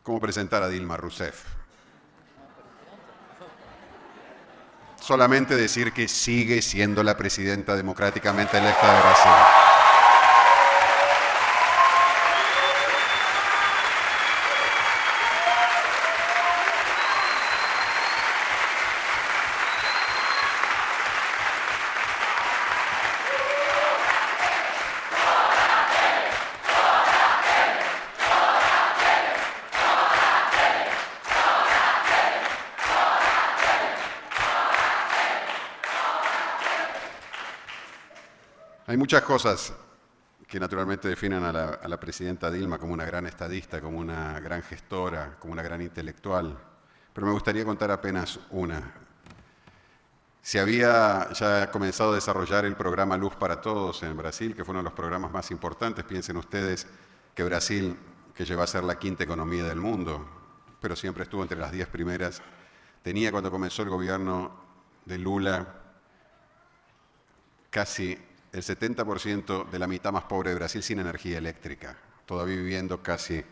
cómo presentar a Dilma Rousseff. Solamente decir que sigue siendo la presidenta democráticamente electa de Brasil. Hay muchas cosas que naturalmente definen a la presidenta Dilma como una gran estadista, como una gran gestora, como una gran intelectual, pero me gustaría contar apenas una. Se había ya comenzado a desarrollar el programa Luz para Todos en Brasil, que fue uno de los programas más importantes. Piensen ustedes que Brasil, que llegó a ser la quinta economía del mundo, pero siempre estuvo entre las 10 primeras, tenía cuando comenzó el gobierno de Lula casi el 70% de la mitad más pobre de Brasil sin energía eléctrica, todavía viviendo casi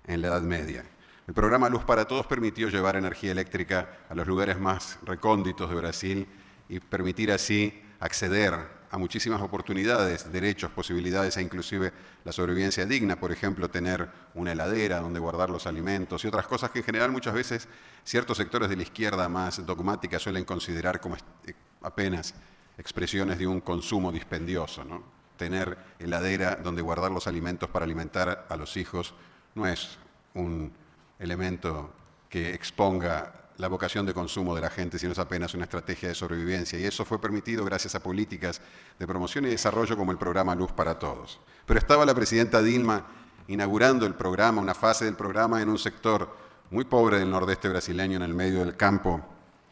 en la Edad Media. El programa Luz para Todos permitió llevar energía eléctrica a los lugares más recónditos de Brasil y permitir así acceder a muchísimas oportunidades, derechos, posibilidades e inclusive la sobrevivencia digna, por ejemplo, tener una heladera donde guardar los alimentos y otras cosas que en general muchas veces ciertos sectores de la izquierda más dogmática suelen considerar como apenas expresiones de un consumo dispendioso, ¿no? Tener heladera donde guardar los alimentos para alimentar a los hijos no es un elemento que exponga la vocación de consumo de la gente, sino es apenas una estrategia de sobrevivencia. Y eso fue permitido gracias a políticas de promoción y desarrollo como el programa Luz para Todos. Pero estaba la presidenta Dilma inaugurando el programa, una fase del programa en un sector muy pobre del nordeste brasileño, en el medio del campo.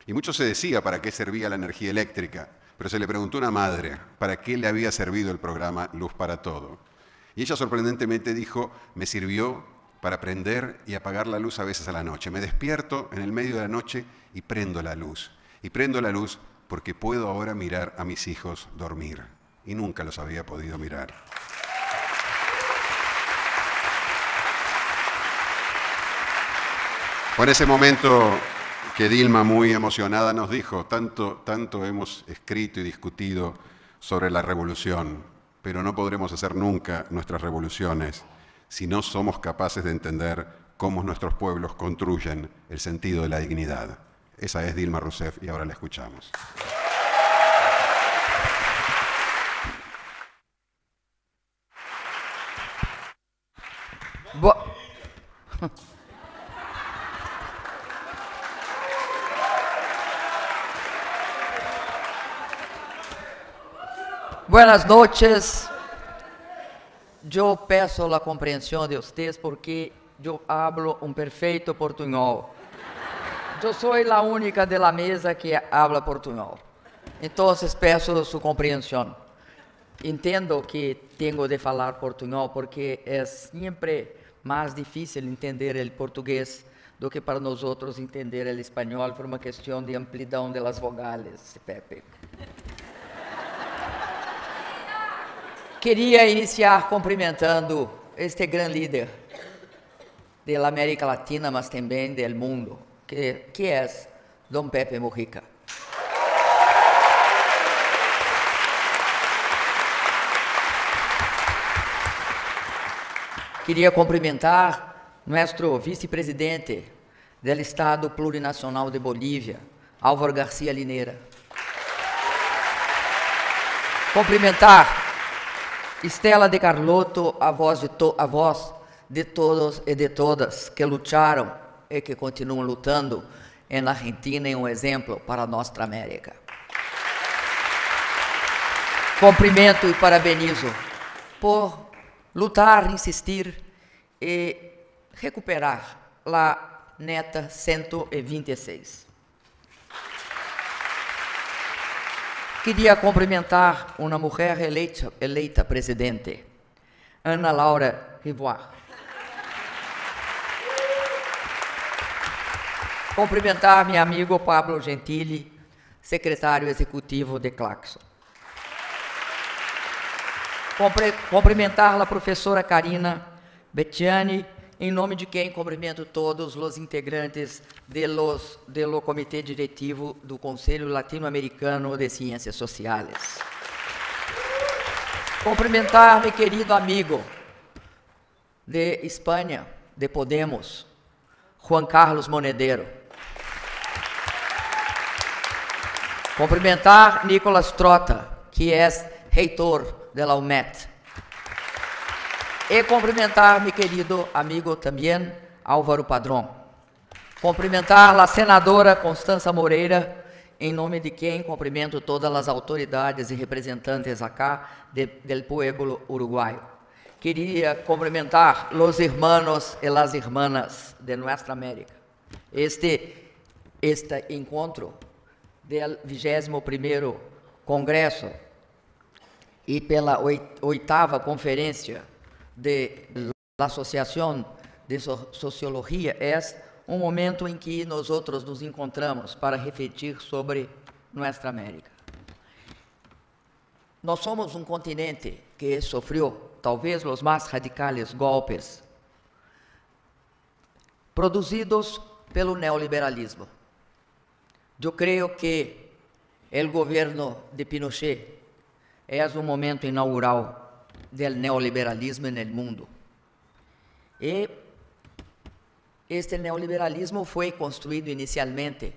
Y mucho se decía para qué servía la energía eléctrica. Pero se le preguntó a una madre para qué le había servido el programa Luz para Todo. Y ella sorprendentemente dijo, me sirvió para prender y apagar la luz a veces a la noche. Me despierto en el medio de la noche y prendo la luz. Y prendo la luz porque puedo ahora mirar a mis hijos dormir. Y nunca los había podido mirar. Fue en ese momento que Dilma, muy emocionada, nos dijo, tanto hemos escrito y discutido sobre la revolución, pero no podremos hacer nunca nuestras revoluciones si no somos capaces de entender cómo nuestros pueblos construyen el sentido de la dignidad. Esa es Dilma Rousseff y ahora la escuchamos. Buenas noches. Yo peço la comprensión de ustedes porque yo hablo un perfecto portuñol. Yo soy la única de la mesa que habla portuñol. Entonces peço su comprensión. Entendo que tengo de falar portuñol porque es siempre más difícil entender el portugués do que para nosotros entender el español por una cuestión de amplidão de las vogales, Pepe. Queria iniciar cumprimentando este gran líder da América Latina, mas também do mundo, que é Dom Pepe Mujica. Queria cumprimentar nosso vice-presidente do Estado Plurinacional de Bolívia, Álvaro Garcia Linera. Cumprimentar Estela de Carlotto, a voz de todos e de todas que lutaram e que continuam lutando na Argentina e um exemplo para a nossa América. Cumprimento e parabenizo por lutar, insistir e recuperar a neta 126. Queria cumprimentar uma mulher eleita presidente, Ana Laura Rivoire. Cumprimentar meu amigo Pablo Gentili, secretário executivo de Claxon. Cumprimentar a professora Karina Bettiani, em nome de quem cumprimento todos os integrantes do Comitê Diretivo do Conselho Latino-Americano de Ciências Sociais. Cumprimentar meu querido amigo de Espanha, de Podemos, Juan Carlos Monedero. Cumprimentar Nicolás Trota, que é reitor da UMET. E cumprimentar meu querido amigo também, Álvaro Padrón. Cumprimentar a senadora Constanza Moreira, em nome de quem cumprimento todas as autoridades e representantes acá del pueblo uruguaio. Queria cumprimentar os irmãos e as irmãs de nossa América. Este encontro do 21º Congresso e pela 8ª Conferência da Associação de Sociologia é um momento em que nós outros nos encontramos para refletir sobre nossa América. Nós somos um continente que sofreu talvez os mais radicais golpes produzidos pelo neoliberalismo. Eu creio que o governo de Pinochet é um momento inaugural do neoliberalismo no mundo. E este neoliberalismo foi construído inicialmente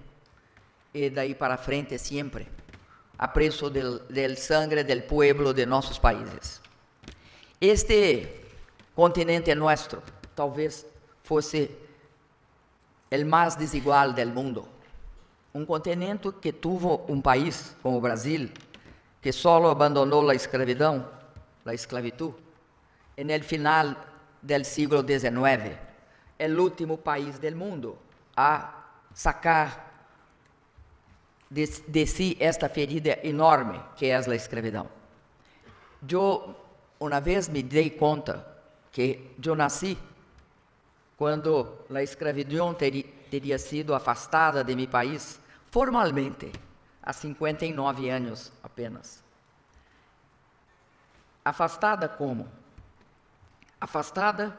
e daí para frente sempre a preço del sangue del pueblo de nossos países. Este continente nosso talvez fosse o mais desigual do mundo. Um continente que teve um país como o Brasil, que só abandonou a escravidão, a esclavitud, no final do século XIX, é o último país do mundo a sacar de si esta ferida enorme que é a escravidão. Eu, uma vez, me dei conta que eu nasci quando a escravidão teria sido afastada de meu país, formalmente, há 59 anos apenas. Afastada como? Afastada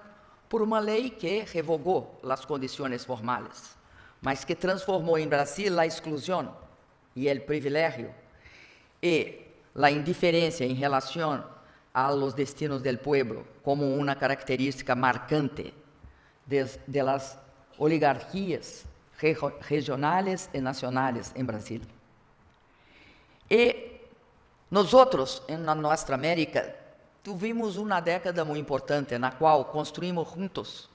por uma lei que revogou as condições formais, mas que transformou em Brasil a exclusão e o privilégio e a indiferença em relação a los destinos del pueblo como uma característica marcante de las oligarquias regionais e nacionais em Brasil. E nós outros, na nossa América, tivemos uma década muito importante na qual construímos juntos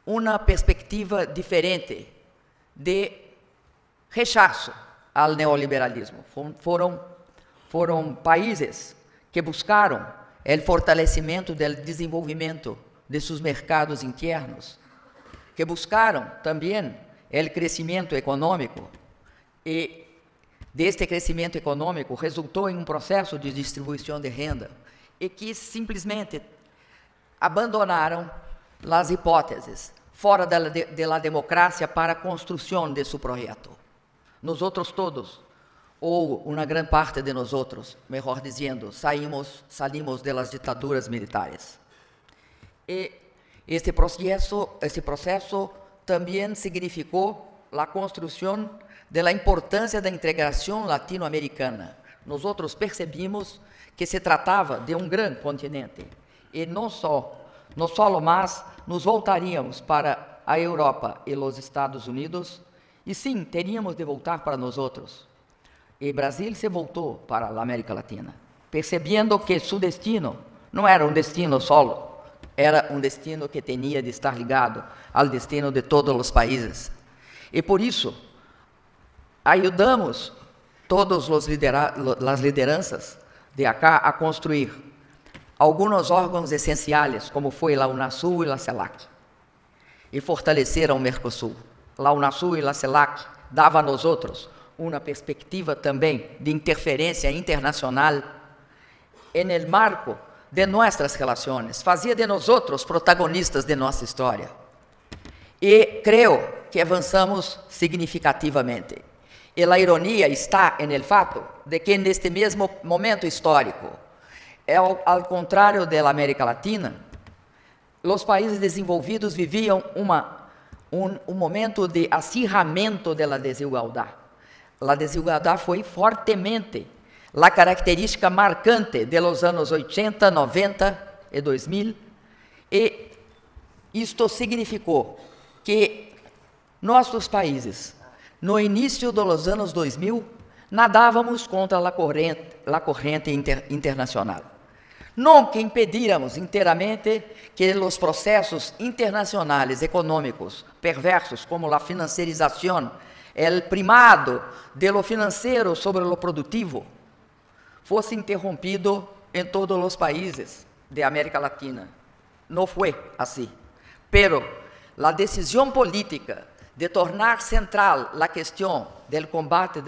uma perspectiva diferente de rechaço ao neoliberalismo. Foram países que buscaram o fortalecimento do desenvolvimento de seus mercados internos, que buscaram também o crescimento econômico, e deste crescimento econômico resultou em um processo de distribuição de renda, e que simplesmente abandonaram as hipóteses fora da democracia para a construção de seu projeto. Nós outros todos, ou uma grande parte de nós outros, melhor dizendo, saímos das ditaduras militares. E este processo também significou a construção da importância da integração latino-americana. Nós outros percebimos que se tratava de um grande continente e não só mais nos voltaríamos para a Europa e os Estados Unidos, e sim, teríamos de voltar para nós outros. E Brasil se voltou para a América Latina, percebendo que seu destino não era um destino solo, era um destino que tinha de estar ligado ao destino de todos os países. E por isso, ajudamos todas as lideranças de acá a construir alguns órgãos essenciais, como foi a Unasul e a CELAC, e fortaleceram o Mercosul. A Unasul e a CELAC davam a nós outros uma perspectiva também de interferência internacional no marco de nossas relações, fazia de nós outros protagonistas de nossa história. E creio que avançamos significativamente. E a ironia está no fato de que neste mesmo momento histórico, ao contrário da América Latina, os países desenvolvidos viviam um momento de acirramento da desigualdade. A desigualdade foi fortemente a característica marcante de los anos 80, 90 e 2000, e isto significou que nossos países, no início dos anos 2000, nadávamos contra a corrente internacional. Nunca impedíamos inteiramente que os processos internacionais econômicos perversos, como a financiarização, o primado de lo financeiro sobre lo produtivo, fosse interrompido em todos os países de América Latina. Não foi assim. Pero a decisão política de tornar central a questão do combate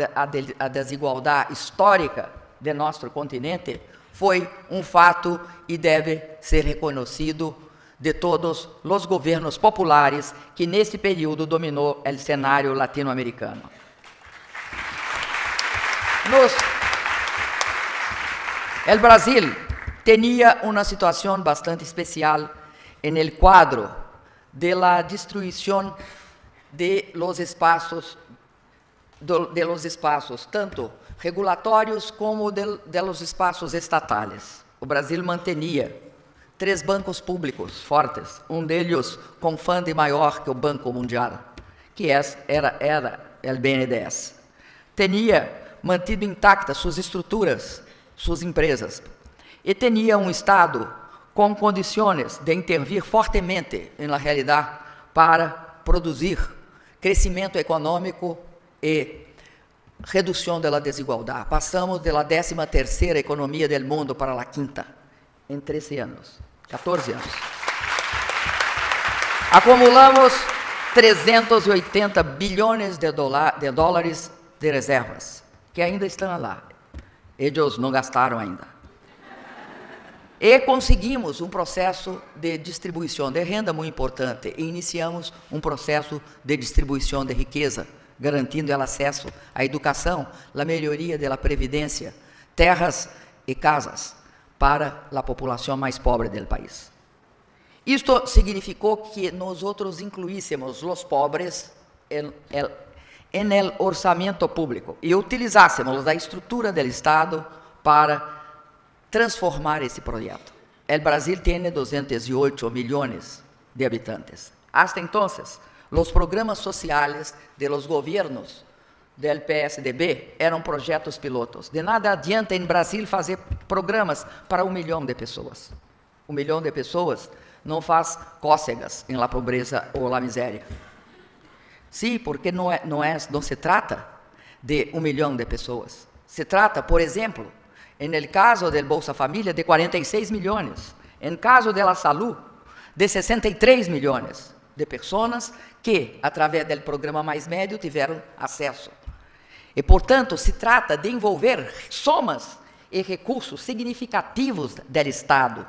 à desigualdade histórica de nosso continente foi um fato e deve ser reconhecido de todos os governos populares que nesse período dominou o cenário latino-americano. O Brasil tinha uma situação bastante especial no quadro da destruição de los espaços tanto regulatórios como de los espaços estatais. O Brasil mantinha 3 bancos públicos fortes, um deles com fundo maior que o Banco Mundial, que era o BNDES. Tinha mantido intactas suas estruturas, suas empresas, e tinha um Estado com condições de intervir fortemente na realidade para produzir crescimento econômico e redução da desigualdade. Passamos da 13ª economia do mundo para a 5ª em 13 anos, 14 anos. Acumulamos 380 bilhões de dólares de reservas, que ainda estão lá. Eles não gastaram ainda. E conseguimos um processo de distribuição de renda muito importante e iniciamos um processo de distribuição de riqueza, garantindo o acesso à educação, a melhoria da previdência, terras e casas para a população mais pobre do país. Isto significou que nós incluíssemos os pobres no orçamento público e utilizássemos a estrutura do Estado para transformar esse projeto. O Brasil tem 208 milhões de habitantes. Hasta entonces, os programas sociais de los governos do PSDB eram projetos pilotos. De nada adianta em Brasil fazer programas para 1 milhão de pessoas. 1 milhão de pessoas não faz cócegas em la pobreza ou la miséria. Sim, porque não se trata de 1 milhão de pessoas. Se trata, por exemplo, no caso do Bolsa Família, de 46 milhões. No caso da saúde, de 63 milhões de pessoas que, através do programa Mais Médio, tiveram acesso. E, portanto, se trata de envolver somas e recursos significativos do Estado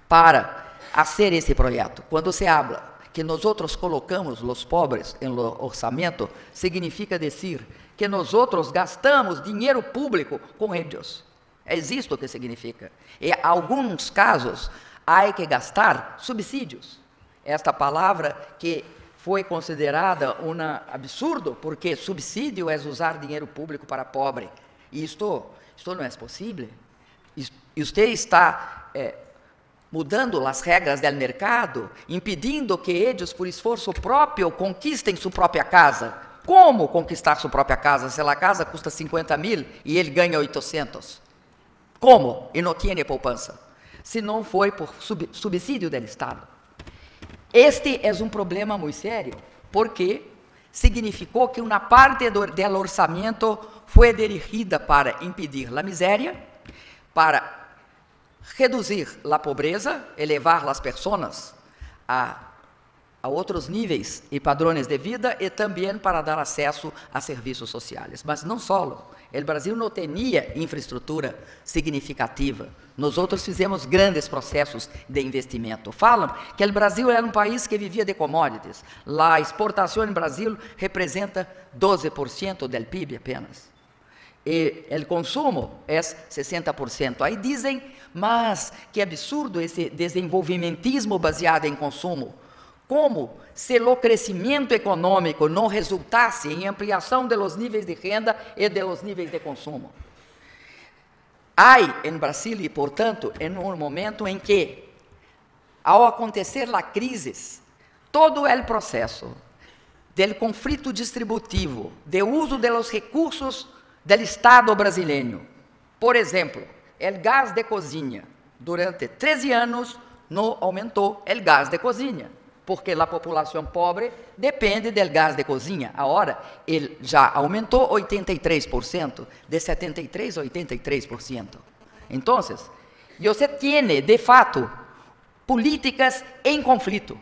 para fazer esse projeto. Quando se habla que nós colocamos os pobres no orçamento, significa dizer que nós gastamos dinheiro público com eles. É isto que significa. E, em alguns casos, há que gastar subsídios. Esta palavra que foi considerada um absurdo, porque subsídio é usar dinheiro público para pobre. Isto não é possível. E você está mudando as regras do mercado, impedindo que eles, por esforço próprio, conquistem sua própria casa. Como conquistar sua própria casa se a casa custa 50 mil e ele ganha 800? Como? E não tinha poupança. Se não foi por subsídio do Estado. Este é um problema muito sério, porque significou que uma parte do orçamento foi dirigida para impedir a miséria, para reduzir a pobreza, elevar as pessoas a outros níveis e padrões de vida e também para dar acesso a serviços sociais. Mas não só. O Brasil não tinha infraestrutura significativa. Nós fizemos grandes processos de investimento. Falam que o Brasil era um país que vivia de commodities. A exportação no Brasil representa 12% do PIB apenas. e o consumo é 60%. Aí dizem, mas que absurdo esse desenvolvimentismo baseado em consumo. Como se o crescimento econômico não resultasse em ampliação dos níveis de renda e dos níveis de consumo? Há em Brasil, e portanto, em um momento em que, ao acontecer a crise, todo o processo do conflito distributivo, de uso dos recursos do Estado brasileiro, por exemplo, o gás de cozinha, durante 13 anos não aumentou o gás de cozinha, porque a população pobre depende do gás de cozinha. Agora, ele já aumentou 83%, de 73% a 83%. Então, você tem, de fato, políticas em conflito.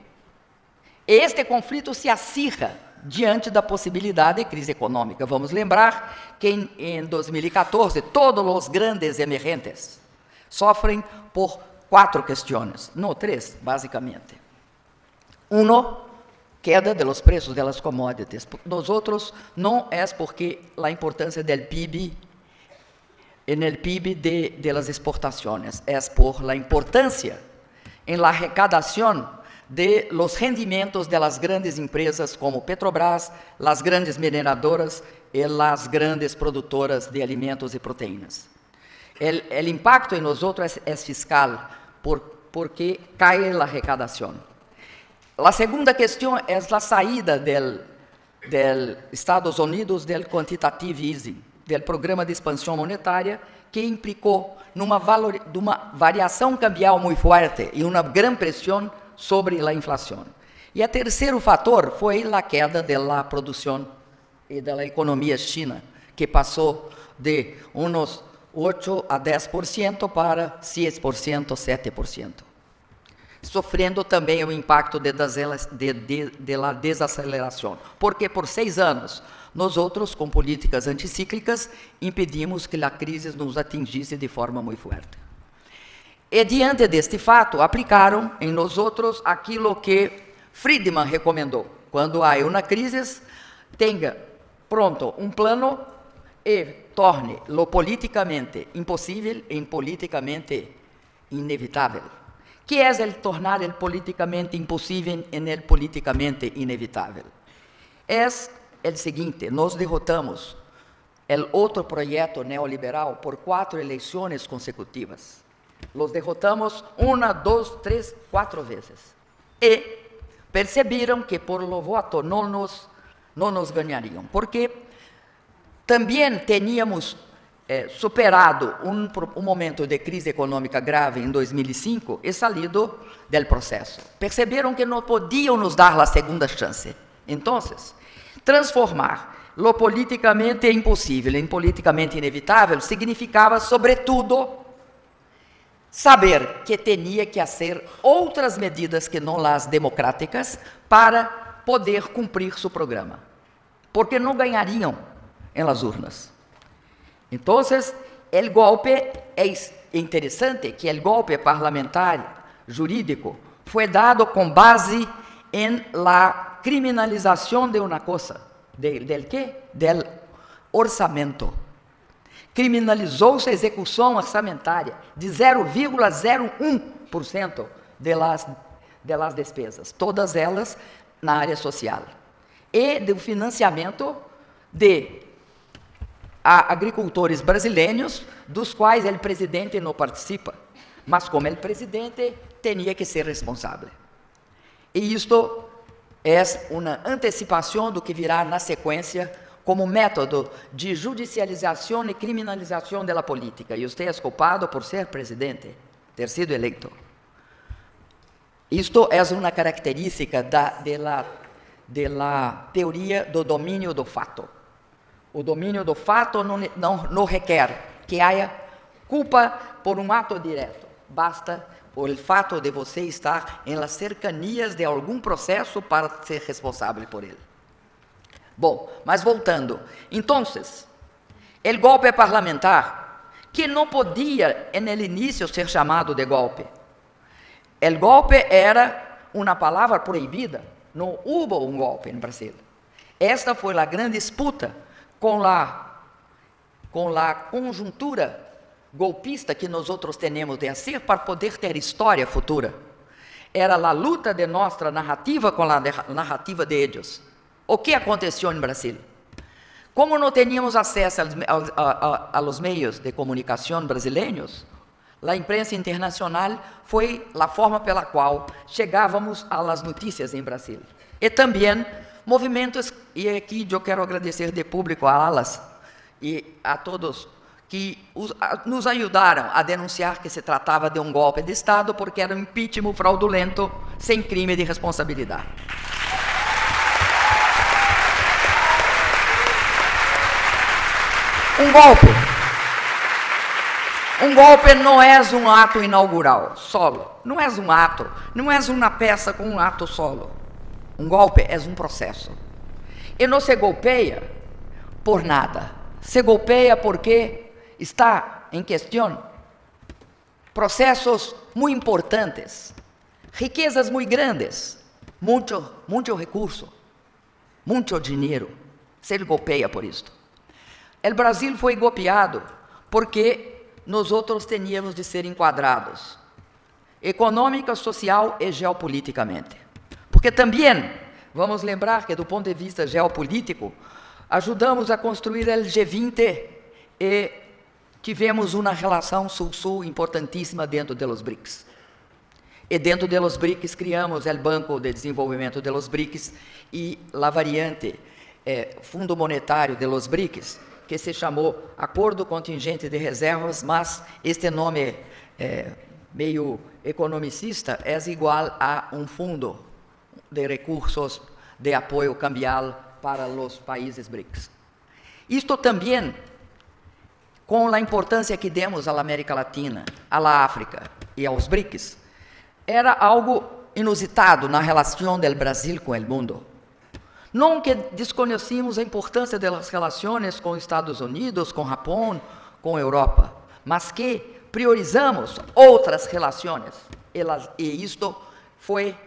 E este conflito se acirra diante da possibilidade de crise econômica. Vamos lembrar que em 2014, todos os grandes emergentes sofrem por 4 questões, não 3, basicamente. 1, queda de los preços de las commodities. Nos outros, não é porque a importância do PIB en el PIB de las exportaciones, é por la importância em la arrecadação de los rendimentos de las grandes empresas como Petrobras, las grandes mineradoras e las grandes produtoras de alimentos e proteínas. El impacto em nosotros é fiscal, porque cai a arrecadação. A segunda questão é a saída del Estados Unidos del quantitative easing, del programa de expansão monetária, que implicou numa variação cambial muito forte e uma grande pressão sobre a inflação. E o terceiro fator foi a queda da produção e da economia china, que passou de uns 8 a 10% para 6%, 7%. Sofrendo também o impacto da desaceleração, porque por 6 anos, nós outros, com políticas anticíclicas, impedimos que a crise nos atingisse de forma muito forte. E diante deste fato, aplicaram em nós outros aquilo que Friedman recomendou. Quando há uma crise, tenha pronto um plano e torne lo politicamente impossível em politicamente inevitável. Que é el tornar el politicamente impossível en el politicamente inevitável? É o seguinte: nós derrotamos o outro projeto neoliberal por 4 eleições consecutivas. Los derrotamos 1, 2, 3, 4 vezes. E perceberam que por lo voto não nos ganhariam, porque também teníamos superado um momento de crise econômica grave em 2005 e salido do processo. Perceberam que não podiam nos dar a segunda chance. Então, transformar lo politicamente impossível em politicamente inevitável significava, sobretudo, saber que tinha que fazer outras medidas que não as democráticas para poder cumprir seu programa, porque não ganhariam em las urnas. Então, o golpe é interessante que o golpe parlamentar jurídico foi dado com base em la criminalização de uma coisa, del quê? Del orçamento. Criminalizou-se a execução orçamentária de 0,01% de las despesas, todas elas na área social, e do financiamento de agricultores brasileiros, dos quais o presidente não participa, mas como o presidente tinha que ser responsável. E isto é uma antecipação do que virá na sequência como método de judicialização e criminalização da política. E você é culpado por ser presidente, ter sido eleito. Isto é uma característica da teoria do domínio do fato. O domínio do fato não requer que haja culpa por um ato direto. Basta o fato de você estar em las cercanias de algum processo para ser responsável por ele. Bom, mas voltando. Então, o golpe parlamentar, que não podia, no início, ser chamado de golpe. O golpe era uma palavra proibida. Não houve um golpe no Brasil. Esta foi a grande disputa com com a conjuntura golpista que nós outros temos de fazer para poder ter história futura. Era a luta de nossa narrativa com a narrativa de eles. O que aconteceu em Brasil? Como não tínhamos acesso aos meios de comunicação brasileiros, a imprensa internacional foi a forma pela qual chegávamos às notícias em Brasil. E também movimentos, e aqui eu quero agradecer de público a Alas e a todos que nos ajudaram a denunciar que se tratava de um golpe de Estado, porque era um impeachment fraudulento, sem crime de responsabilidade. Um golpe não é um ato inaugural, solo. Não é um ato, não é uma peça com um ato solo. Um golpe é um processo. E não se golpeia por nada. Se golpeia porque está em questão processos muito importantes, riquezas muito grandes, muito recurso, muito dinheiro. Se golpeia por isto. O Brasil foi golpeado porque nós outros teníamos de ser enquadrados econômica, social e geopoliticamente. Porque também, vamos lembrar que do ponto de vista geopolítico, ajudamos a construir o G20 e tivemos uma relação sul-sul importantíssima dentro dos BRICS. E dentro dos BRICS criamos o Banco de Desenvolvimento dos BRICS e a variante Fundo Monetário dos BRICS, que se chamou Acordo Contingente de Reservas, mas este nome meio economicista é igual a um fundo de recursos de apoio cambial para os países BRICS. Isto também, com a importância que demos à América Latina, à África e aos BRICS, era algo inusitado na relação do Brasil com o mundo. Não que desconhecíamos a importância das relações com os Estados Unidos, com o Japão, com a Europa, mas que priorizamos outras relações. E isto foi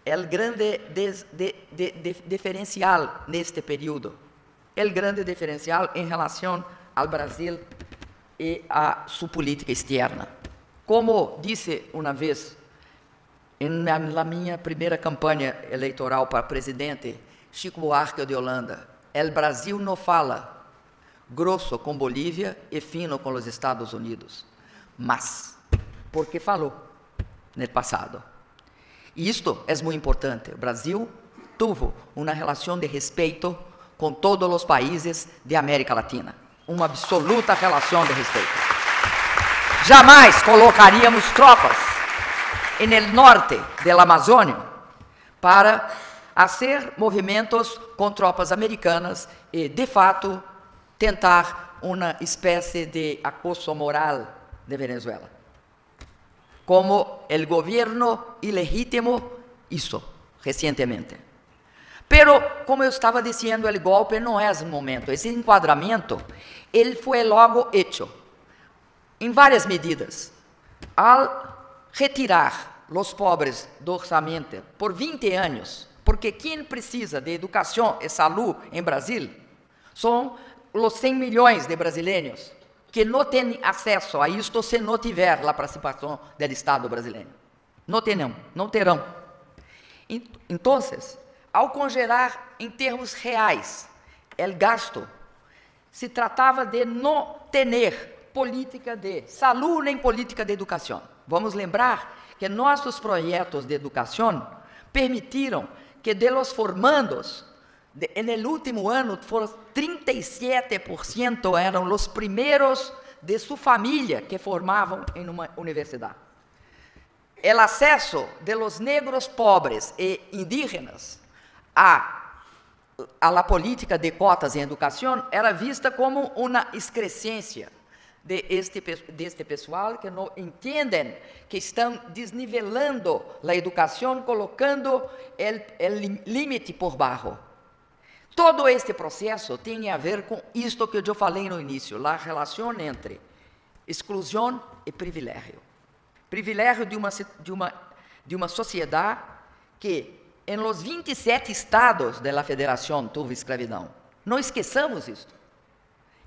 o grande diferencial neste período. O grande diferencial em relação ao Brasil e a sua política externa. Como disse uma vez, na minha primeira campanha eleitoral para presidente, Chico Buarque de Holanda, o Brasil não fala grosso com Bolívia e fino com os Estados Unidos, mas porque falou no passado. E isto é muito importante. O Brasil teve uma relação de respeito com todos os países de América Latina, uma absoluta relação de respeito. Jamais colocaríamos tropas no norte da Amazônia para fazer movimentos com tropas americanas e, de fato, tentar uma espécie de acoso moral de Venezuela. Como o governo ilegítimo hizo recentemente. Pero, como eu estava dizendo, o golpe não é um momento. Esse enquadramento, ele foi logo hecho, em várias medidas. Ao retirar os pobres do orçamento por 20 anos, porque quem precisa de educação e saúde em Brasil são os 100 milhões de brasileiros que não têm acesso a isto se não tiver a participação do Estado brasileiro. Não terão. Então, ao congelar em termos reais o gasto, se tratava de não ter política de saúde nem política de educação. Vamos lembrar que nossos projetos de educação permitiram que de los formandos, no último ano, 37% eram os primeiros de sua família que formavam em uma universidade. O acesso de los negros pobres e indígenas a la política de cotas em educação era vista como uma excrescência deste pessoal que não entendem que estão desnivelando a educação, colocando o limite por baixo. Todo este processo tem a ver com isto que eu falei no início, a relação entre exclusão e privilégio. Privilégio de uma sociedade que, em los 27 estados da federação, teve escravidão. Não esqueçamos isto.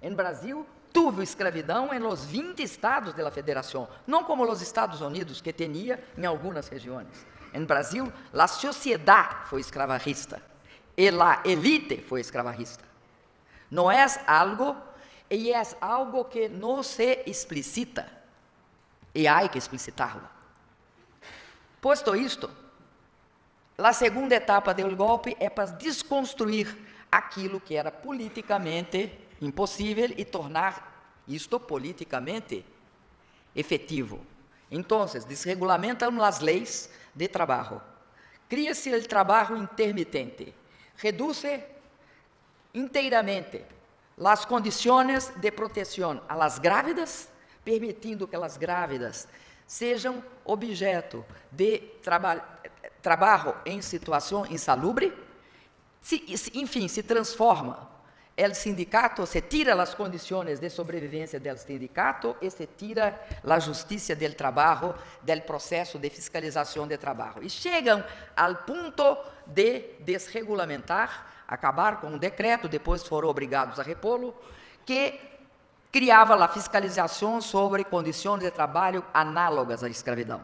Em Brasil, tuvo escravidão em los 20 estados da federação, não como os Estados Unidos, que tinha em algumas regiões. Em Brasil, a sociedade foi escravagista e a elite foi escravagista. Não é algo, e é algo que não se explicita, e há que explicitarlo. Posto isto, a segunda etapa do golpe é para desconstruir aquilo que era politicamente impossível e tornar isto politicamente efetivo. Então, desregulamentam as leis de trabalho, cria-se o trabalho intermitente, reduz inteiramente as condições de proteção a las grávidas, permitindo que as grávidas sejam objeto de trabalho em situação insalubre, enfim, se transforma o sindicato, se tira as condições de sobrevivência do sindicato e se tira a justiça do trabalho, do processo de fiscalização de trabalho. E chegam ao ponto de desregulamentar, acabar com um decreto, depois foram obrigados a repô-lo, que criava a fiscalização sobre condições de trabalho análogas à escravidão.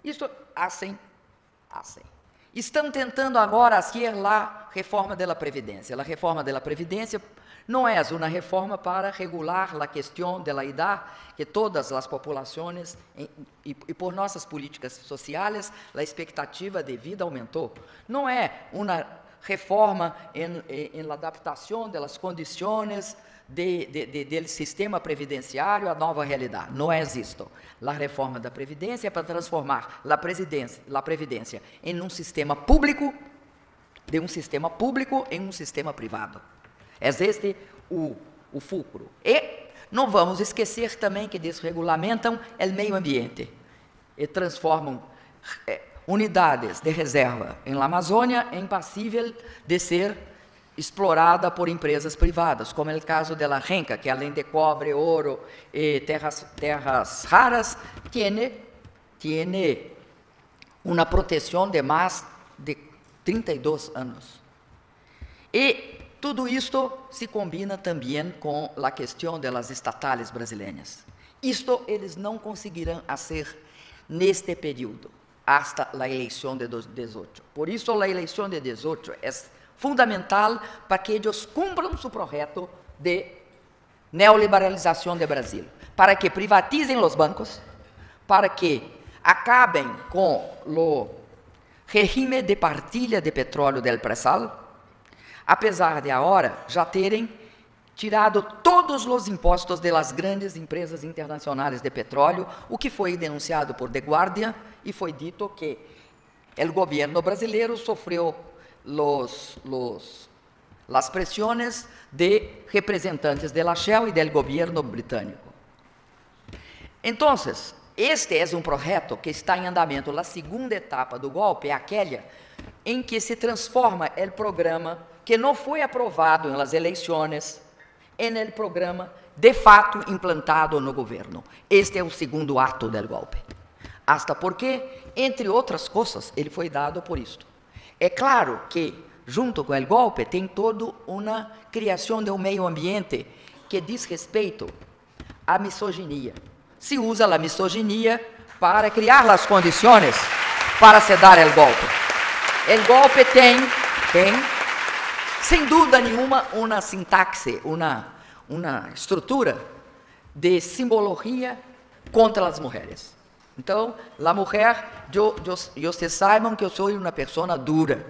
Isto assim. Estão tentando agora fazer a reforma da Previdência. A reforma da Previdência não é uma reforma para regular a questão da idade, que todas as populações, e por nossas políticas sociais, a expectativa de vida aumentou. Não é uma reforma em adaptação das condições do sistema previdenciário à nova realidade. Não é isto. A reforma da Previdência é para transformar a Previdência em um sistema público, de um sistema público em um sistema privado. É este o fulcro. E não vamos esquecer também que desregulamentam o meio ambiente e transformam unidades de reserva em la Amazônia em passível de ser explorada por empresas privadas, como é o caso da Renca, que além de cobre, ouro e terras raras, tiene uma proteção de mais de 32 anos. E tudo isto se combina também com a questão das estatais brasileiras. Isto eles não conseguirão fazer neste período, hasta a eleição de 18. Por isso, a eleição de 18 é fundamental para que eles cumpram seu projeto de neoliberalização do Brasil, para que privatizem os bancos, para que acabem com o regime de partilha de petróleo del pré-sal, apesar de agora já terem tirado todos os impostos das grandes empresas internacionais de petróleo, o que foi denunciado por The Guardian, e foi dito que o governo brasileiro sofreu las presiones de representantes de la Shell y del gobierno británico. Entonces, este es un projeto que está en andamento. La segunda etapa do golpe é aquela em que se transforma o programa que não foi aprovado nas eleições em el programa de fato implantado no governo. Este é o segundo ato do golpe. Hasta porque, entre outras coisas, ele foi dado por isto. É claro que, junto com o golpe, tem toda uma criação de um meio ambiente que diz respeito à misoginia. Se usa a misoginia para criar as condições para se dar o golpe. O golpe tem, sem dúvida nenhuma, uma sintaxe, uma estrutura de simbologia contra as mulheres. Então, a mulher, vocês saibam que eu sou uma pessoa dura.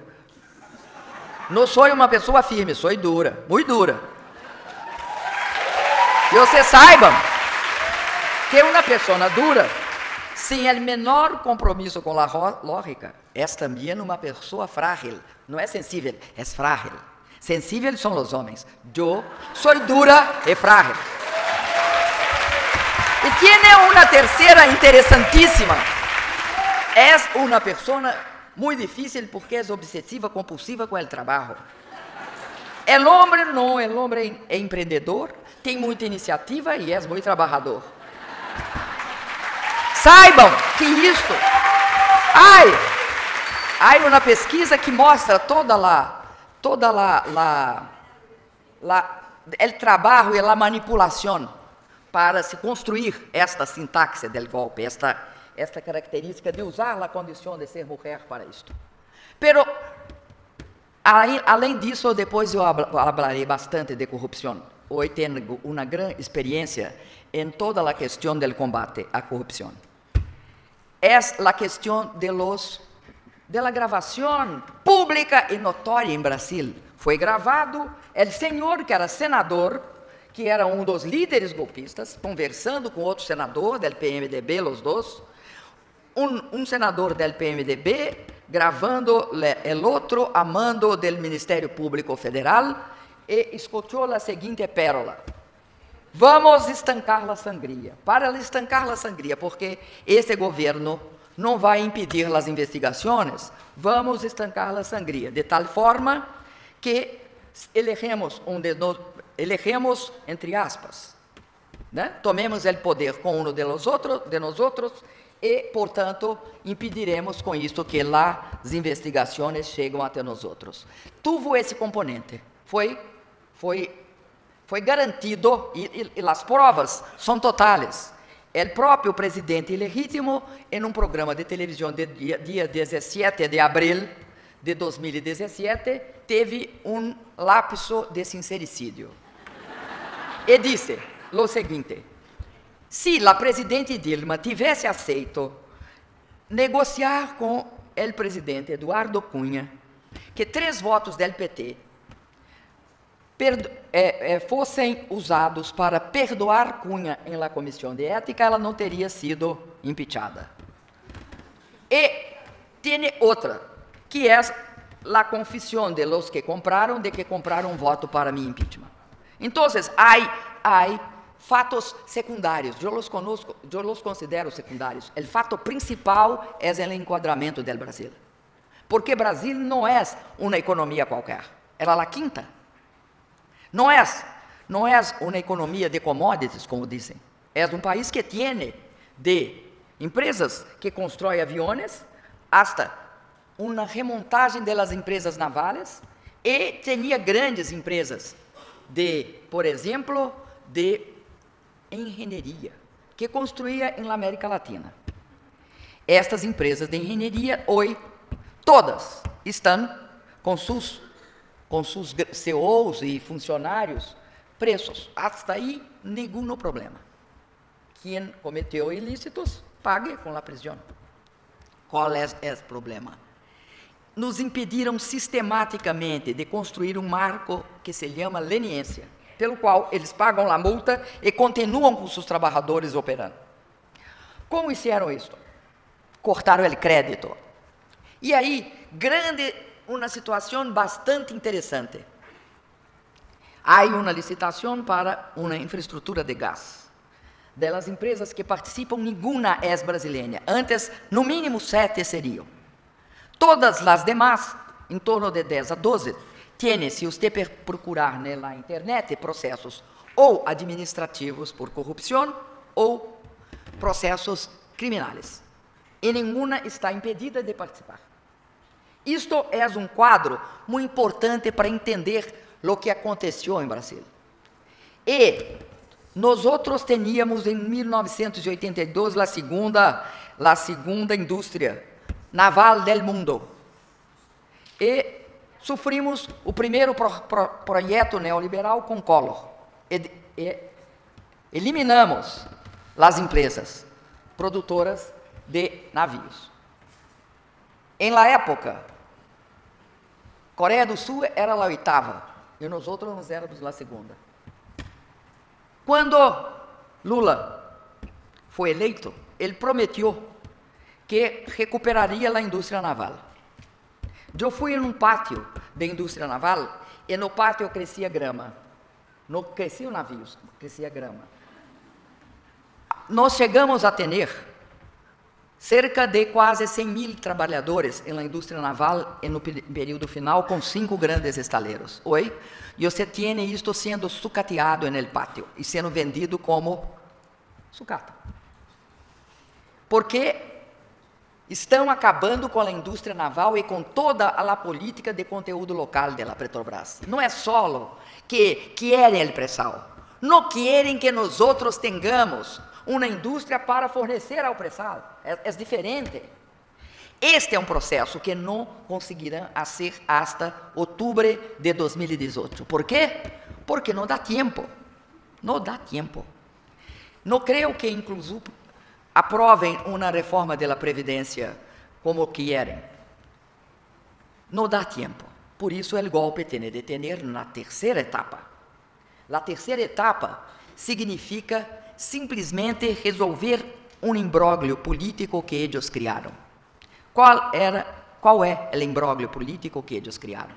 Não sou uma pessoa firme, sou dura, muito dura. E vocês saibam que uma pessoa dura, sem o menor compromisso com a lógica, é também uma pessoa frágil. Não é sensível, é frágil. Sensíveis são os homens. Eu sou dura e frágil. E tiene uma terceira interessantíssima. É uma pessoa muito difícil porque é obsessiva, compulsiva com o trabalho. O homem não, o homem é empreendedor, tem muita iniciativa e é muito trabalhador. Saibam que isto... Há uma pesquisa que mostra o trabalho e a manipulação para se construir esta sintaxe del golpe, esta característica de usar a condição de ser mulher para isto. Pero, além disso, depois eu falarei bastante de corrupção. Hoje tenho uma grande experiência em toda a questão do combate à corrupção. É a questão de la gravação pública e notória em Brasil. Foi gravado o senhor que era senador, que era um dos líderes golpistas, conversando com outro senador do PMDB, os dois, um senador do PMDB gravando o outro a mando do Ministério Público Federal, e escutou a seguinte pérola: vamos estancar a sangria. Para estancar a sangria, porque este governo não vai impedir as investigações, vamos estancar a sangria, de tal forma que elegemos entre aspas, né? Tomemos o poder com um de nós outros e, portanto, impediremos com isto que as investigações cheguem até nós outros. Tuvo esse componente, foi garantido, e as provas são totais. O próprio presidente ilegítimo, em um programa de televisão de dia 17 de abril de 2017, teve um lapso de sincericídio. E disse o seguinte: se a presidente Dilma tivesse aceito negociar com o presidente Eduardo Cunha, que 3 votos do PT fossem usados para perdoar Cunha em la comissão de ética, ela não teria sido impeachada. E tem outra, que é a confissão de los que compraram, de que compraram voto para mi impeachment. Então, há fatos secundários, eu los considero secundários. O fato principal é o enquadramento do Brasil. Porque Brasil não é uma economia qualquer, ela é a quinta. Não é uma economia de commodities, como dizem. É um país que tem de empresas que constroem aviões, hasta uma remontagem das empresas navais, e tinha grandes empresas por exemplo, de engenharia, que construía em América Latina. Estas empresas de engenharia, hoje, todas estão com seus CEOs e funcionários presos. Hasta aí, nenhum problema. Quem cometeu ilícitos, pague com a prisão. Qual é o problema? Nos impediram sistematicamente de construir um marco que se chama leniência, pelo qual eles pagam a multa e continuam com seus trabalhadores operando. Como fizeram isso? Cortaram o crédito. E aí, uma situação bastante interessante. Há uma licitação para uma infraestrutura de gás. Das empresas que participam, nenhuma é brasileira. Antes, no mínimo 7 seriam. Todas as demais, em torno de 10 a 12, têm, se você procurar na internet, processos ou administrativos por corrupção ou processos criminais. E nenhuma está impedida de participar. Isto é um quadro muito importante para entender o que aconteceu em Brasil. E nós tínhamos em 1982 a segunda indústria naval del mundo. E sofrimos o primeiro projeto neoliberal com Collor. E eliminamos as empresas produtoras de navios. Em la época, Coreia do Sul era a 8ª e nós éramos a 2ª. Quando Lula foi eleito, ele prometeu que recuperaria a indústria naval. Eu fui em um pátio de indústria naval e no pátio crescia grama. Não cresciam navios, crescia grama. Nós chegamos a ter cerca de quase 100.000 trabalhadores na indústria naval no período final, com 5 grandes estaleiros. Hoje, você tem isto sendo sucateado no pátio e sendo vendido como sucata. Porque estão acabando com a indústria naval e com toda a política de conteúdo local da Petrobras. Não é só que querem o pré-sal. Não querem que nós outros tenhamos uma indústria para fornecer ao pré-sal. É diferente. Este é um processo que não conseguirão fazer até outubro de 2018. Por quê? Porque não dá tempo. Não dá tempo. Não creio que, inclusive, aprovem uma reforma da Previdência como querem. Não dá tempo. Por isso, o golpe tem de ter na terceira etapa. A terceira etapa significa simplesmente resolver um imbróglio político que eles criaram. Qual é o imbróglio político que eles criaram?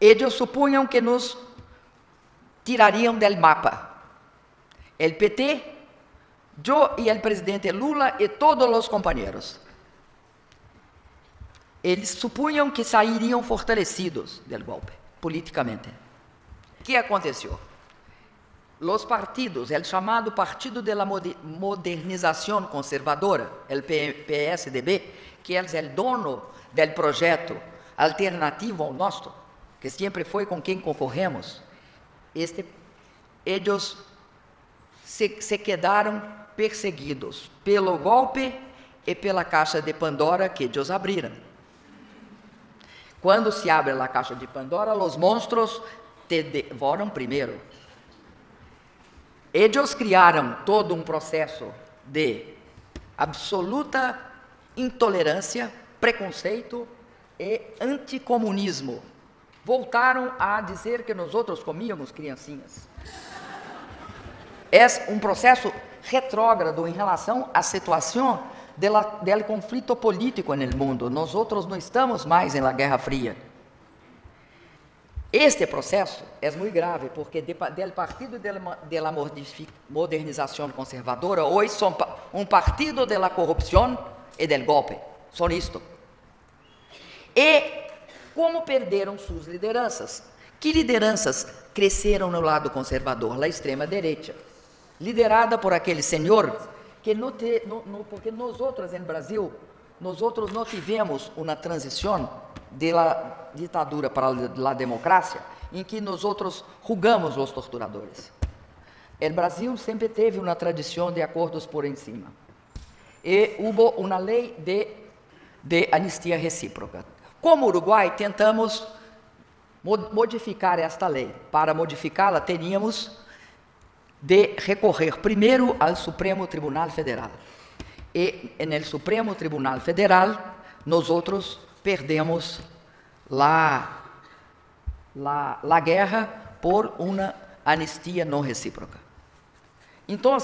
Eles supunham que nos tirariam del mapa. O PT, eu e o presidente Lula e todos os companheiros. Eles supunham que sairiam fortalecidos do golpe, politicamente. O que aconteceu? Os partidos, o chamado Partido de la Modernização Conservadora, o PSDB, que é o dono do projeto alternativo ao nosso, que sempre foi com quem concorremos, eles se quedaram perseguidos pelo golpe e pela caixa de Pandora que eles abriram. Quando se abre a caixa de Pandora, os monstros te devoram primeiro. Eles criaram todo um processo de absoluta intolerância, preconceito e anticomunismo. Voltaram a dizer que nós outros comíamos criancinhas. É um processo retrógrado em relação à situação do conflito político no mundo. Nós outros não estamos mais na Guerra Fria. Este processo é muito grave, porque do Partido de la Modernização Conservadora, hoje são um partido da corrupção e do golpe. São isto. E como perderam suas lideranças? Que lideranças cresceram no lado conservador? A extrema-direita, liderada por aquele senhor que porque nós outros em Brasil, nós outros não tivemos uma transição da ditadura para a democracia, em que nós outros julgamos os torturadores. O Brasil sempre teve uma tradição de acordos por em cima. E houve uma lei de anistia recíproca. Como Uruguai, tentamos modificar esta lei. Para modificá-la, teríamos de recorrer primeiro ao Supremo Tribunal Federal. E no Supremo Tribunal Federal, nós outros perdemos a guerra por uma anistia não recíproca. Então,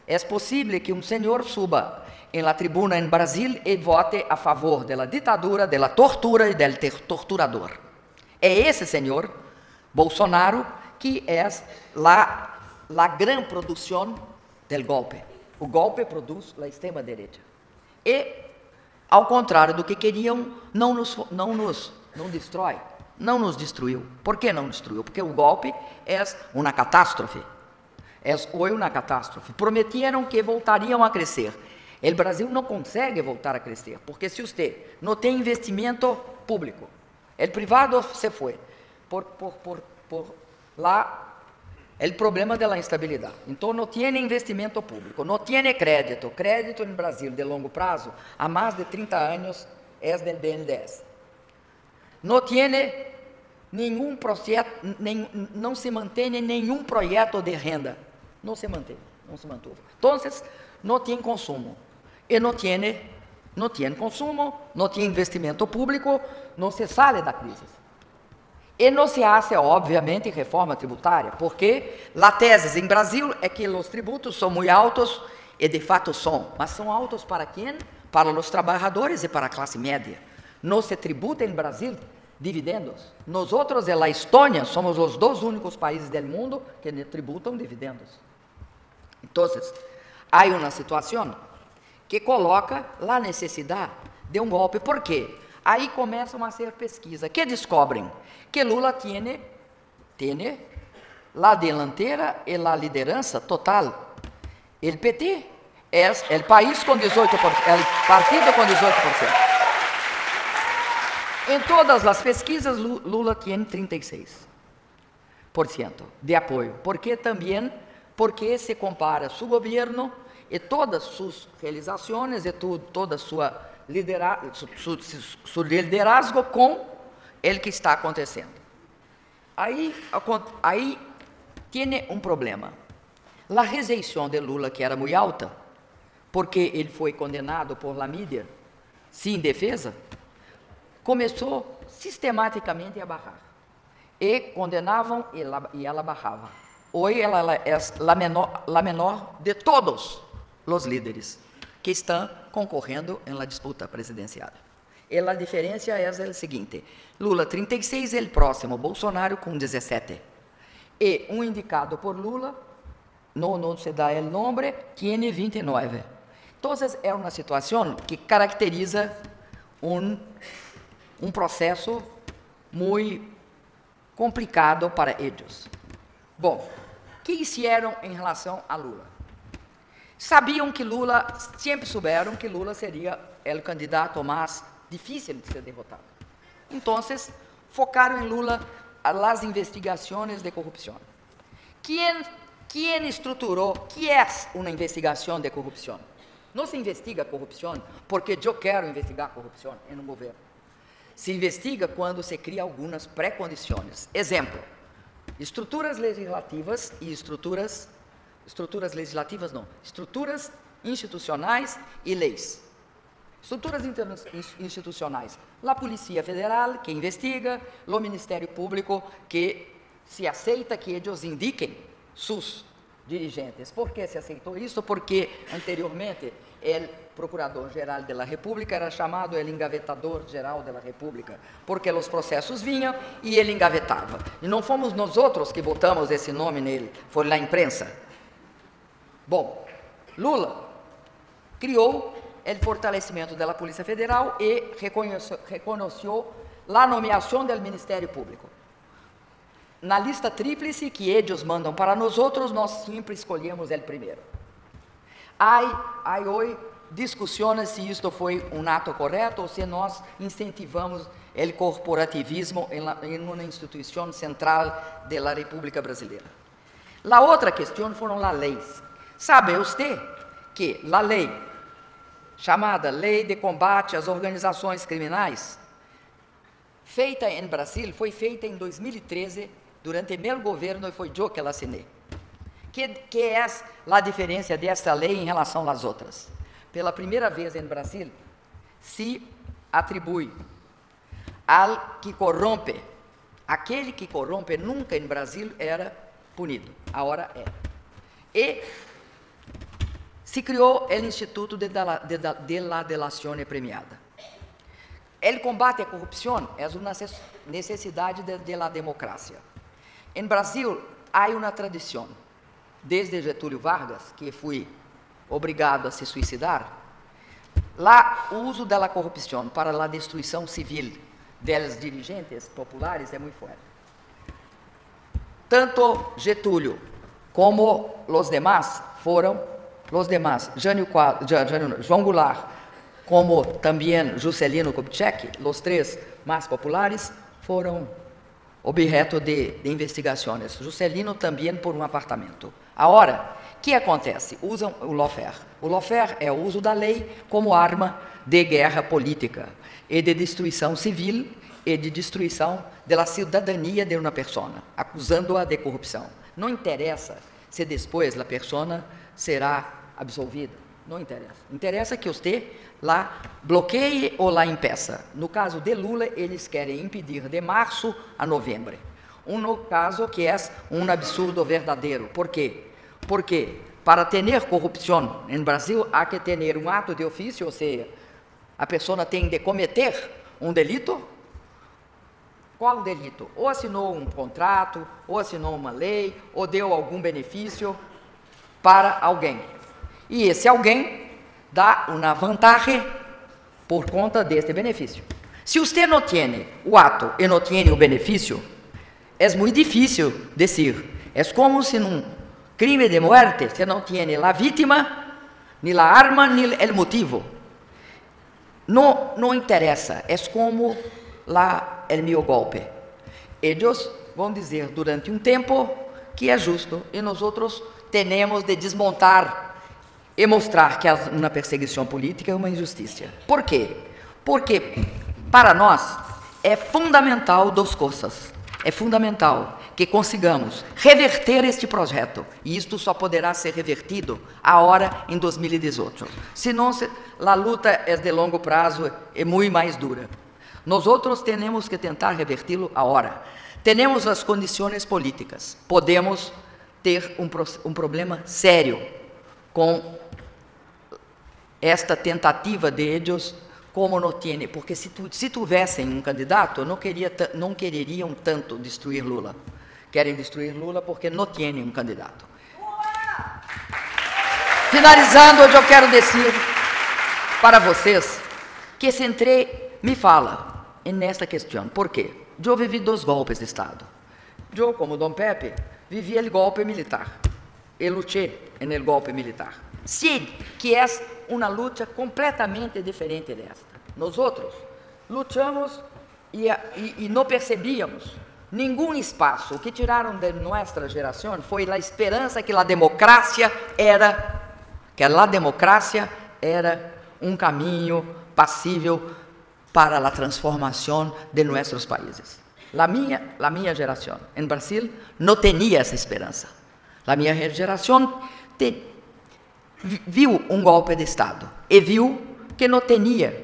é possível que um senhor suba em la tribuna em Brasil e vote a favor da ditadura, da tortura e do torturador. É esse senhor, Bolsonaro, que é a grande produção do golpe. O golpe produz a extrema-direita. E, ao contrário do que queriam, não nos destruiu. Por que não destruiu? Porque o golpe é uma catástrofe. Foi uma catástrofe. Prometeram que voltariam a crescer. O Brasil não consegue voltar a crescer, porque se você não tem investimento público, o privado se foi por lá o problema da instabilidade. Então, não tem investimento público, não tem crédito. Crédito no Brasil de longo prazo, há mais de 30 anos, é do BNDES. Não tem nenhum projeto, não se mantém nenhum projeto de renda. Não se mantém, não se mantuvo. Então, não tem consumo. E não tem consumo, não tem investimento público, não se sai da crise. E não se hace, obviamente, reforma tributária, porque a tese em Brasil é que os tributos são muito altos, e de fato são. Mas são altos para quem? Para os trabalhadores e para a classe média. Não se tributa em Brasil dividendos. Nós outros, e a Estônia, somos os dois únicos países do mundo que tributam dividendos. Então, há uma situação que coloca a necessidade de um golpe. Por quê? Aí começam a ser pesquisas que descobrem que Lula tem a delantera e a liderança total. O PT é o país com 18%, o partido com 18%. Em todas as pesquisas, Lula tem 36%. de apoio. Porque se compara su gobierno e todas sus realizaciones e toda su liderazgo com el que está acontecendo. Aí tiene um problema. A rejeição de Lula, que era muito alta, porque ele foi condenado por la mídia, sem defesa, começou sistematicamente a baixar. E condenavam e ela baixava. Hoje ela é a menor de todos os líderes que estão concorrendo na disputa presidencial. E a diferença é a seguinte: Lula 36 e o próximo, Bolsonaro com 17. E um indicado por Lula, não se dá o nome, tem 29. Então, é uma situação que caracteriza um processo muito complicado para eles. Bom, o que fizeram em relação a Lula? Sempre souberam que Lula seria o candidato mais difícil de ser derrotado. Então, focaram em Lula as investigações de corrupção. Quem estruturou? Que é uma investigação de corrupção? Não se investiga corrupção porque eu quero investigar corrupção em um governo. Se investiga quando se cria algumas pré-condições. Exemplo: estruturas legislativas e estruturas institucionais e leis. Estruturas institucionais: a Polícia Federal, que investiga, o Ministério Público, que se aceita que eles indiquem seus dirigentes. Por que se aceitou isso? Porque anteriormente o Procurador-Geral da República era chamado el engavetador-geral da República, porque os processos vinham e ele engavetava. E não fomos nós outros que botamos esse nome nele, foi a imprensa. Bom, Lula criou o fortalecimento da Polícia Federal e reconheceu a nomeação do Ministério Público. Na lista tríplice que eles mandam para nós outros, nós sempre escolhemos o primeiro. Há hoje discussões se isto foi um ato correto ou se nós incentivamos o corporativismo em uma instituição central da República Brasileira. A outra questão foram as leis. Sabe você que a lei, chamada Lei de Combate às Organizações Criminais, feita em Brasil, foi feita em 2013, durante meu governo, e foi eu que ela assinei. Que é a diferença dessa lei em relação às outras? Pela primeira vez em Brasil, se atribui ao que corrompe. Aquele que corrompe nunca em Brasil era punido, agora é. E se criou o Instituto de la Delação Premiada. O combate à corrupção é uma necessidade da democracia. Em Brasil, há uma tradição, desde Getúlio Vargas, que foi obrigado a se suicidar, lá o uso da corrupção para a destruição civil dos dirigentes populares é muito forte. Tanto Getúlio como os demais João Goulart, como também Juscelino Kubitschek, os três mais populares, foram objeto de investigações. Juscelino também por um apartamento. Agora, o que acontece? Usam o lawfare. O lawfare é o uso da lei como arma de guerra política e de destruição civil e de destruição da cidadania de uma pessoa, acusando-a de corrupção. Não interessa se depois a pessoa será absolvida. Não interessa. Interessa que você lá bloqueie ou lá impeça. No caso de Lula, eles querem impedir de março a novembro. Um caso que é um absurdo verdadeiro. Por quê? Porque para ter corrupção em Brasil, há que ter um ato de ofício, ou seja, a pessoa tem de cometer um delito. Qual delito? Ou assinou um contrato, ou assinou uma lei, ou deu algum benefício para alguém. E esse alguém dá uma vantagem por conta deste benefício. Se você não tem o ato e não tem o benefício, é muito difícil dizer. É como se num crime de morte você não tem a vítima, nem a arma, nem o motivo. Não interessa. É como o meu golpe. Eles vão dizer durante um tempo que é justo, e nós outros temos de desmontar e mostrar que uma perseguição política é uma injustiça. Por quê? Porque para nós é fundamental duas coisas. É fundamental que consigamos reverter este projeto, e isto só poderá ser revertido agora em 2018. Senão, a luta é de longo prazo e muito mais dura. Nós outros temos que tentar reverti-lo agora. Temos as condições políticas. Podemos ter um problema sério com esta tentativa de eles, como não tem, porque se tivessem um candidato, não quereriam tanto destruir Lula. Querem destruir Lula porque não têm um candidato. Finalizando, hoje eu quero dizer para vocês que se me fala nesta questão. Por quê? Eu vivi 2 golpes de Estado. Eu, como Dom Pepe, vivi o golpe militar. E lutei no golpe militar. Sim, que é uma luta completamente diferente desta. Nós outros lutamos e não percebíamos nenhum espaço. O que tiraram de nossa geração foi a esperança que a democracia era um caminho passível para a transformação de nossos países. A minha geração em Brasil não tinha essa esperança. A minha geração viu um golpe de Estado e viu que não tinha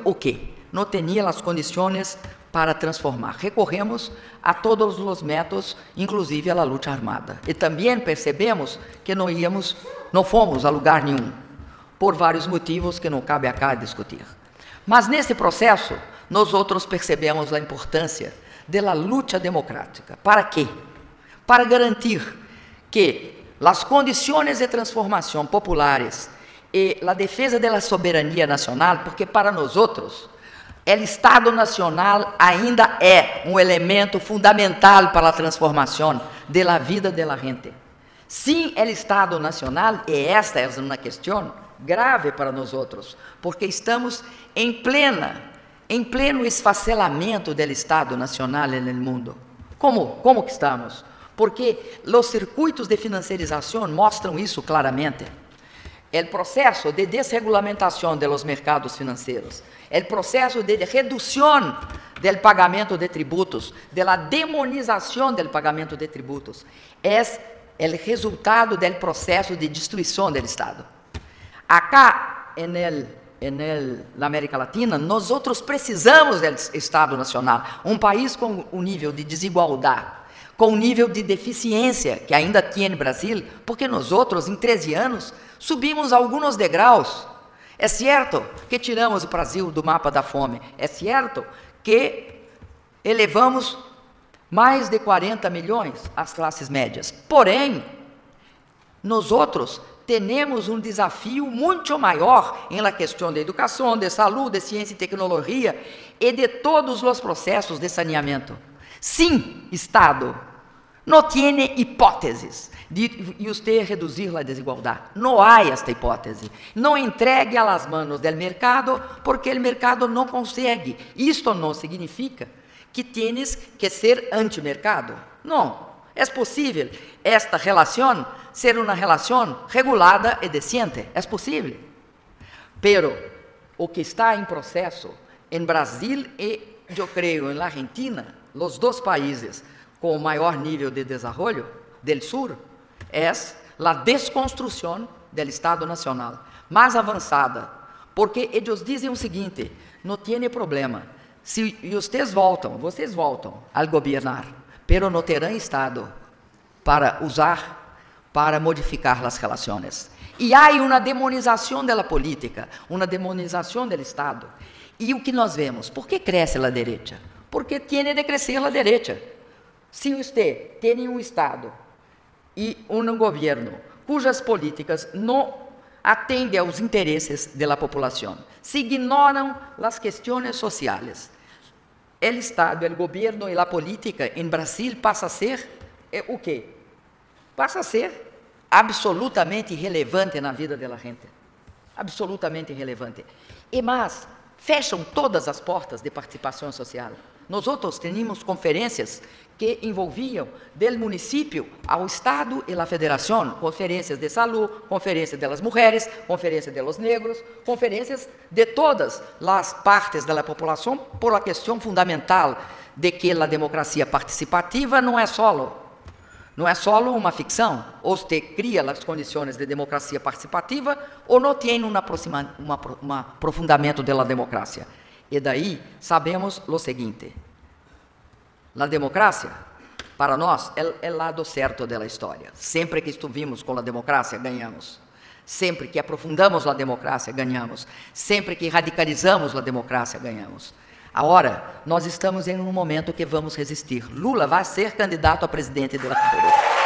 o quê? Não tinha as condições para transformar. Recorremos a todos os métodos, inclusive a luta armada. E também percebemos que não fomos a lugar nenhum, por vários motivos que não cabe acá discutir. Mas nesse processo, nós outros percebemos a importância da luta democrática. Para quê? Para garantir que as condições de transformação populares e a defesa da soberania nacional, porque para nós outros, o Estado Nacional ainda é um elemento fundamental para a transformação da vida da gente. Sem o Estado Nacional, e esta é uma questão grave para nós outros, porque estamos em pleno esfacelamento do Estado Nacional no mundo. Como que estamos? Porque os circuitos de financiarização mostram isso claramente. O processo de desregulamentação dos mercados financeiros, o processo de redução do pagamento de tributos, da demonização do pagamento de tributos, é o resultado do processo de destruição do Estado. Acá, na América Latina, nós outros precisamos do Estado Nacional, um país com um nível de desigualdade, com um nível de deficiência que ainda tem no Brasil, porque nós outros, em 13 anos, subimos alguns degraus. É certo que tiramos o Brasil do mapa da fome, é certo que elevamos mais de 40 milhões as classes médias, porém, nós outros temos um desafio muito maior em la questão de educação, de saúde, de ciência e tecnologia e de todos os processos de saneamento. Sim, Estado, não tem hipóteses de você reduzir a desigualdade. Não há esta hipótese. Não entregue a las manos do mercado, porque o mercado não consegue. Isto não significa que tienes que ser antimercado. Não. É possível esta relação ser uma relação regulada e decente. É possível. Pero o que está em processo em Brasil e, eu creio, em Argentina, os 2 países com o maior nível de desenvolvimento do Sul, é a desconstrução do Estado Nacional, mais avançada, porque eles dizem o seguinte: não tem problema, se vocês voltam a governar, pero não terão Estado para usar, para modificar as relações. E há uma demonização da política, uma demonização do Estado. E o que nós vemos? Por que cresce a direita? Porque tem de crescer a direita. Se você tem um Estado e um governo cujas políticas não atendem aos interesses da população, se ignoram as questões sociais, o Estado, o governo e a política em Brasil passa a ser o quê? Passa a ser absolutamente irrelevante na vida da gente. Absolutamente irrelevante. E mais, fecham todas as portas de participação social. Nós tínhamos conferências que envolviam do município ao Estado e à Federação, conferências de saúde, conferências das mulheres, conferências dos negros, conferências de todas as partes da população, por a questão fundamental de que a democracia participativa não é só uma ficção, ou se cria as condições de democracia participativa, ou não tem um aprofundamento da democracia. E daí sabemos o seguinte: a democracia, para nós, é o lado certo da história. Sempre que estivemos com a democracia, ganhamos. Sempre que aprofundamos a democracia, ganhamos. Sempre que radicalizamos a democracia, ganhamos. Agora, nós estamos em um momento que vamos resistir. Lula vai ser candidato a presidente da República.